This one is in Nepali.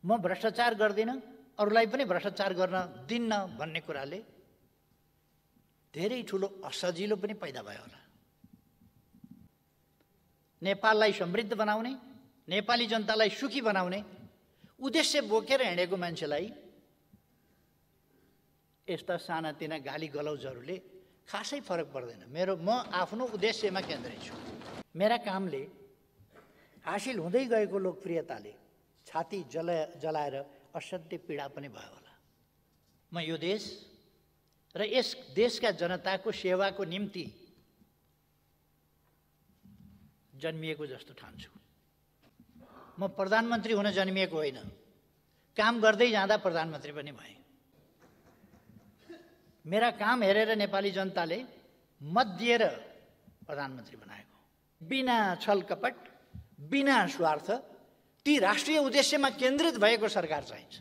म भ्रष्टाचार गर्दिनँ, अरूलाई पनि भ्रष्टाचार गर्न दिन्न भन्ने कुराले धेरै ठुलो असजिलो पनि पैदा भयो होला। नेपाललाई समृद्ध बनाउने, नेपाली जनतालाई सुखी बनाउने उद्देश्य बोकेर हिँडेको मान्छेलाई यस्ता सानातिना गाली गलौजहरूले खासै फरक पर्दैन। म आफ्नो उद्देश्यमा केन्द्रित छु। मेरा कामले हासिल हुँदै गएको लोकप्रियताले छाती जलाएर असाध्य पीडा पनि भयो होला। म यो देश र यस देशका जनताको सेवाको निम्ति जन्मिएको जस्तो ठान्छु। म प्रधानमन्त्री हुन जन्मिएको होइन, काम गर्दै जाँदा प्रधानमन्त्री पनि भएँ। मेरा काम हेरेर नेपाली जनताले मत दिएर प्रधानमन्त्री बनाएको। बिना छलकपट, बिना स्वार्थ ती राष्ट्रिय उद्देश्यमा केन्द्रित भएको सरकार चाहिन्छ।